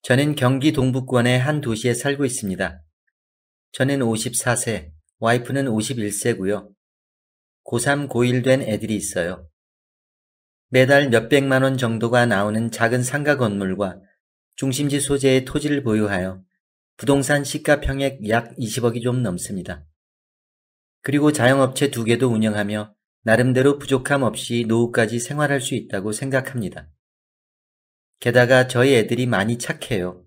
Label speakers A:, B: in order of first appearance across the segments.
A: 저는 경기 동부권의 한 도시에 살고 있습니다. 저는 54세, 와이프는 51세고요. 고3, 고1 된 애들이 있어요. 매달 몇백만 원 정도가 나오는 작은 상가 건물과 중심지 소재의 토지를 보유하여 부동산 시가 평액 약 20억이 좀 넘습니다. 그리고 자영업체 2개도 운영하며 나름대로 부족함 없이 노후까지 생활할 수 있다고 생각합니다. 게다가 저희 애들이 많이 착해요.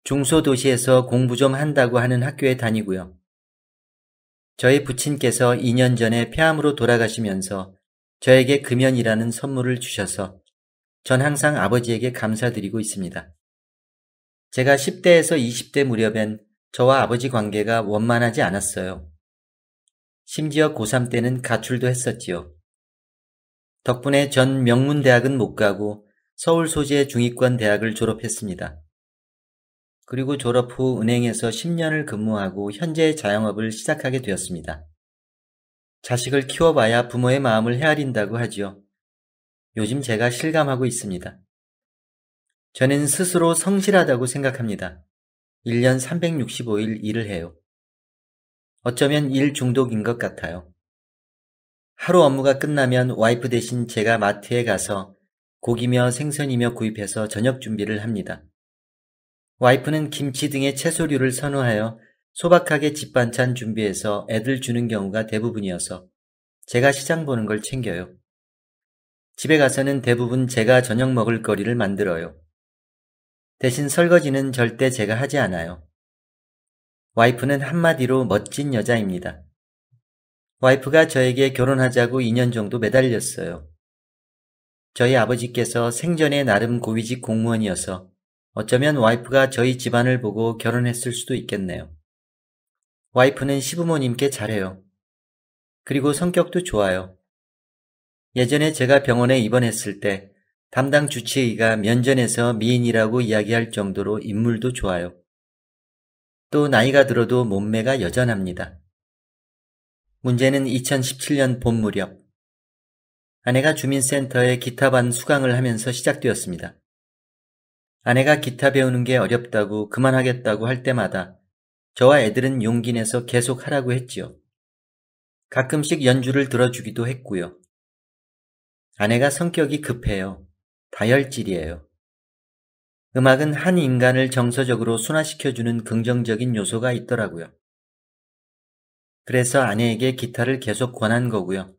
A: 중소도시에서 공부 좀 한다고 하는 학교에 다니고요. 저희 부친께서 2년 전에 폐암으로 돌아가시면서 저에게 금연이라는 선물을 주셔서 전 항상 아버지에게 감사드리고 있습니다. 제가 10대에서 20대 무렵엔 저와 아버지 관계가 원만하지 않았어요. 심지어 고3 때는 가출도 했었지요. 덕분에 전 명문대학은 못 가고 서울 소재 중위권 대학을 졸업했습니다. 그리고 졸업 후 은행에서 10년을 근무하고 현재 자영업을 시작하게 되었습니다. 자식을 키워봐야 부모의 마음을 헤아린다고 하지요. 요즘 제가 실감하고 있습니다. 저는 스스로 성실하다고 생각합니다. 1년 365일 일을 해요. 어쩌면 일 중독인 것 같아요. 하루 업무가 끝나면 와이프 대신 제가 마트에 가서 고기며 생선이며 구입해서 저녁 준비를 합니다. 와이프는 김치 등의 채소류를 선호하여 소박하게 집 반찬 준비해서 애들 주는 경우가 대부분이어서 제가 시장 보는 걸 챙겨요. 집에 가서는 대부분 제가 저녁 먹을 거리를 만들어요. 대신 설거지는 절대 제가 하지 않아요. 와이프는 한마디로 멋진 여자입니다. 와이프가 저에게 결혼하자고 2년 정도 매달렸어요. 저희 아버지께서 생전에 나름 고위직 공무원이어서 어쩌면 와이프가 저희 집안을 보고 결혼했을 수도 있겠네요. 와이프는 시부모님께 잘해요. 그리고 성격도 좋아요. 예전에 제가 병원에 입원했을 때 담당 주치의가 면전에서 미인이라고 이야기할 정도로 인물도 좋아요. 또 나이가 들어도 몸매가 여전합니다. 문제는 2017년 봄 무렵 아내가 주민센터에 기타반 수강을 하면서 시작되었습니다. 아내가 기타 배우는 게 어렵다고 그만하겠다고 할 때마다 저와 애들은 용기 내서 계속 하라고 했지요. 가끔씩 연주를 들어주기도 했고요. 아내가 성격이 급해요. 다혈질이에요. 음악은 한 인간을 정서적으로 순화시켜주는 긍정적인 요소가 있더라고요. 그래서 아내에게 기타를 계속 권한 거고요.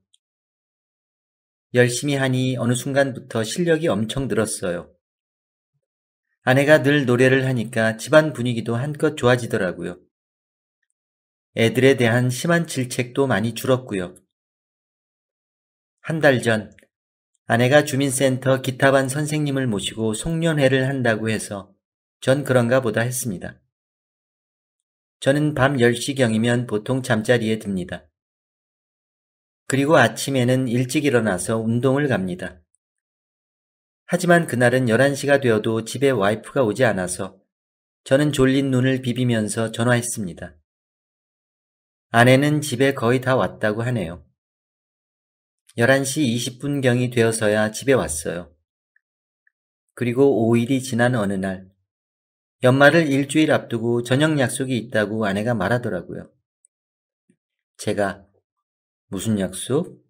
A: 열심히 하니 어느 순간부터 실력이 엄청 늘었어요. 아내가 늘 노래를 하니까 집안 분위기도 한껏 좋아지더라고요. 애들에 대한 심한 질책도 많이 줄었고요. 한 달 전 아내가 주민센터 기타반 선생님을 모시고 송년회를 한다고 해서 전 그런가 보다 했습니다. 저는 밤 10시경이면 보통 잠자리에 듭니다. 그리고 아침에는 일찍 일어나서 운동을 갑니다. 하지만 그날은 11시가 되어도 집에 와이프가 오지 않아서 저는 졸린 눈을 비비면서 전화했습니다. 아내는 집에 거의 다 왔다고 하네요. 11시 20분경이 되어서야 집에 왔어요. 그리고 5일이 지난 어느 날 연말을 일주일 앞두고 저녁 약속이 있다고 아내가 말하더라고요. 제가 무슨 약속?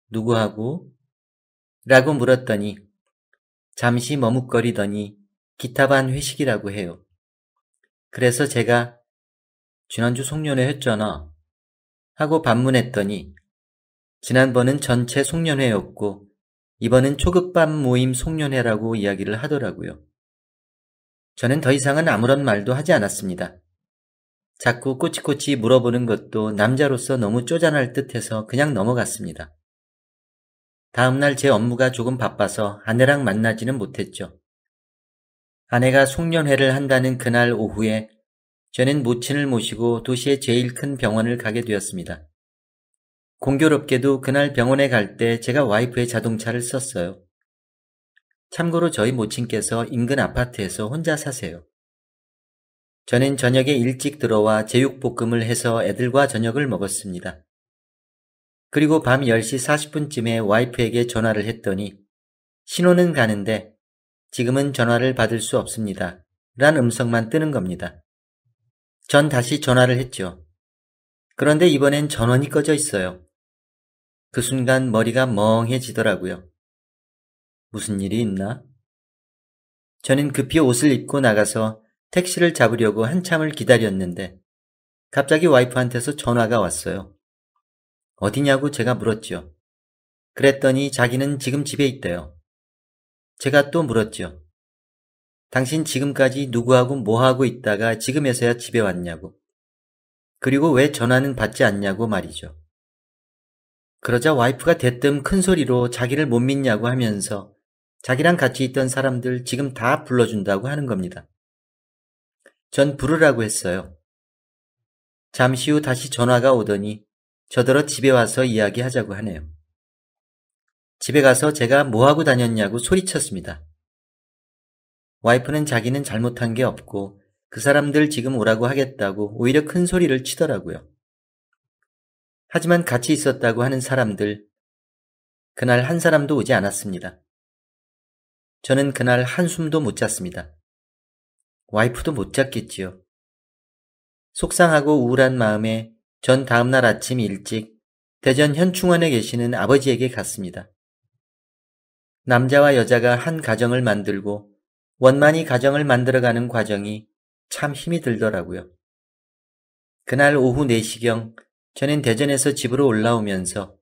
A: 누구하고? 라고 물었더니 잠시 머뭇거리더니 기타반 회식이라고 해요. 그래서 제가 지난주 송년회 했잖아 하고 반문했더니 지난번은 전체 송년회였고 이번은 초급반 모임 송년회라고 이야기를 하더라고요. 저는 더 이상은 아무런 말도 하지 않았습니다. 자꾸 꼬치꼬치 물어보는 것도 남자로서 너무 쪼잔할 듯해서 그냥 넘어갔습니다. 다음날 제 업무가 조금 바빠서 아내랑 만나지는 못했죠. 아내가 송년회를 한다는 그날 오후에 저는 모친을 모시고 도시의 제일 큰 병원을 가게 되었습니다. 공교롭게도 그날 병원에 갈 때 제가 와이프의 자동차를 썼어요. 참고로 저희 모친께서 인근 아파트에서 혼자 사세요. 저는 저녁에 일찍 들어와 제육볶음을 해서 애들과 저녁을 먹었습니다. 그리고 밤 10시 40분쯤에 와이프에게 전화를 했더니 신호는 가는데 지금은 전화를 받을 수 없습니다. 란 음성만 뜨는 겁니다. 전 다시 전화를 했죠. 그런데 이번엔 전원이 꺼져 있어요. 그 순간 머리가 멍해지더라고요. 무슨 일이 있나? 저는 급히 옷을 입고 나가서 택시를 잡으려고 한참을 기다렸는데 갑자기 와이프한테서 전화가 왔어요. 어디냐고 제가 물었죠. 그랬더니 자기는 지금 집에 있대요. 제가 또 물었죠. 당신 지금까지 누구하고 뭐하고 있다가 지금에서야 집에 왔냐고. 그리고 왜 전화는 받지 않냐고 말이죠. 그러자 와이프가 대뜸 큰 소리로 자기를 못 믿냐고 하면서 자기랑 같이 있던 사람들 지금 다 불러준다고 하는 겁니다. 전 부르라고 했어요. 잠시 후 다시 전화가 오더니 저더러 집에 와서 이야기하자고 하네요. 집에 가서 제가 뭐하고 다녔냐고 소리쳤습니다. 와이프는 자기는 잘못한 게 없고 그 사람들 지금 오라고 하겠다고 오히려 큰 소리를 치더라고요. 하지만 같이 있었다고 하는 사람들, 그날 한 사람도 오지 않았습니다. 저는 그날 한숨도 못 잤습니다. 와이프도 못 잤겠지요. 속상하고 우울한 마음에 전 다음날 아침 일찍 대전 현충원에 계시는 아버지에게 갔습니다. 남자와 여자가 한 가정을 만들고 원만히 가정을 만들어가는 과정이 참 힘이 들더라고요. 그날 오후 4시경 저는 대전에서 집으로 올라오면서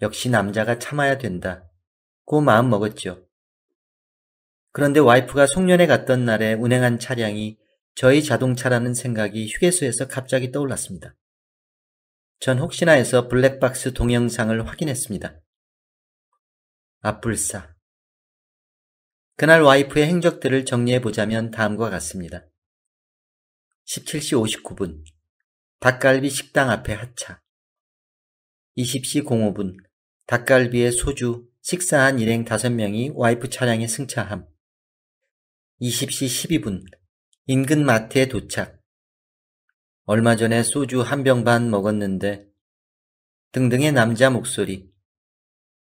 A: 역시 남자가 참아야 된다고 마음 먹었죠. 그런데 와이프가 송년회 갔던 날에 운행한 차량이 저희 자동차라는 생각이 휴게소에서 갑자기 떠올랐습니다. 전 혹시나 해서 블랙박스 동영상을 확인했습니다. 앞불사. 그날 와이프의 행적들을 정리해보자면 다음과 같습니다. 17시 59분 닭갈비 식당 앞에 하차. 20시 05분 닭갈비에 소주 식사한 일행 5명이 와이프 차량에 승차함. 20시 12분 인근 마트에 도착. 얼마 전에 소주 한 병 반 먹었는데 등등의 남자 목소리.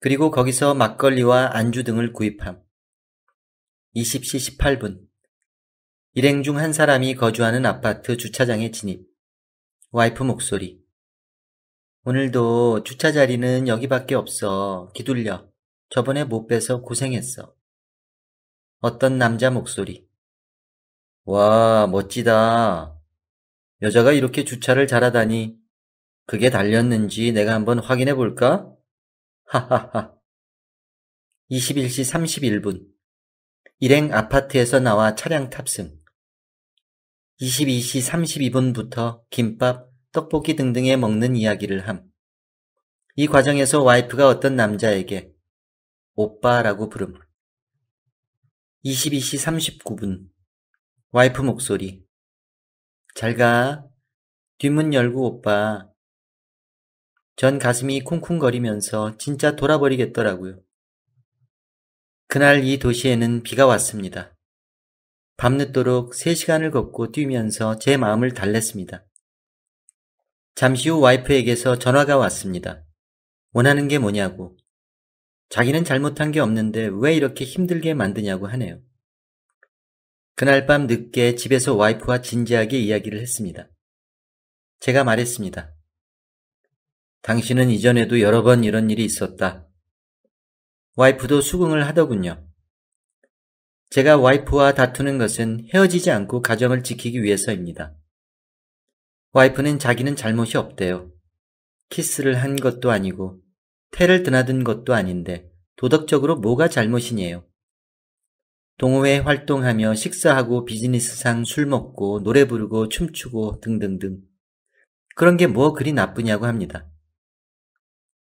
A: 그리고 거기서 막걸리와 안주 등을 구입함. 20시 18분 일행 중 한 사람이 거주하는 아파트 주차장에 진입. 와이프 목소리. 오늘도 주차 자리는 여기밖에 없어. 기둘려. 저번에 못 빼서 고생했어. 어떤 남자 목소리. 와, 멋지다. 여자가 이렇게 주차를 잘하다니. 그게 달렸는지 내가 한번 확인해 볼까? 하하하. 21시 31분. 일행 아파트에서 나와 차량 탑승. 22시 32분부터 김밥, 떡볶이 등등에 먹는 이야기를 함. 이 과정에서 와이프가 어떤 남자에게 오빠라고 부름. 22시 39분. 와이프 목소리. 잘 가. 뒷문 열고 오빠. 전 가슴이 쿵쿵거리면서 진짜 돌아버리겠더라고요. 그날 이 도시에는 비가 왔습니다. 밤늦도록 3시간을 걷고 뛰면서 제 마음을 달랬습니다. 잠시 후 와이프에게서 전화가 왔습니다. 원하는 게 뭐냐고. 자기는 잘못한 게 없는데 왜 이렇게 힘들게 만드냐고 하네요. 그날 밤 늦게 집에서 와이프와 진지하게 이야기를 했습니다. 제가 말했습니다. 당신은 이전에도 여러 번 이런 일이 있었다. 와이프도 수긍을 하더군요. 제가 와이프와 다투는 것은 헤어지지 않고 가정을 지키기 위해서입니다. 와이프는 자기는 잘못이 없대요. 키스를 한 것도 아니고 태를 드나든 것도 아닌데 도덕적으로 뭐가 잘못이니에요. 동호회 활동하며 식사하고 비즈니스상 술 먹고 노래 부르고 춤추고 등등등. 그런 게 뭐 그리 나쁘냐고 합니다.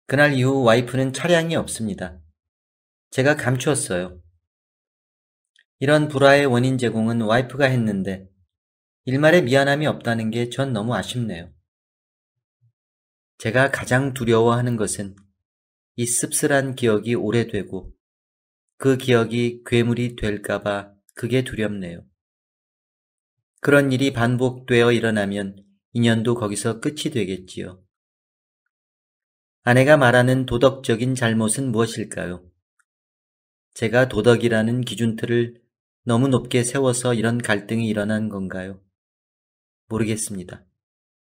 A: 그날 이후 와이프는 차량이 없습니다. 제가 감추었어요. 이런 불화의 원인 제공은 와이프가 했는데 일말의 미안함이 없다는 게 전 너무 아쉽네요. 제가 가장 두려워하는 것은 이 씁쓸한 기억이 오래되고 그 기억이 괴물이 될까봐 그게 두렵네요. 그런 일이 반복되어 일어나면 인연도 거기서 끝이 되겠지요. 아내가 말하는 도덕적인 잘못은 무엇일까요? 제가 도덕이라는 기준틀을 너무 높게 세워서 이런 갈등이 일어난 건가요? 모르겠습니다.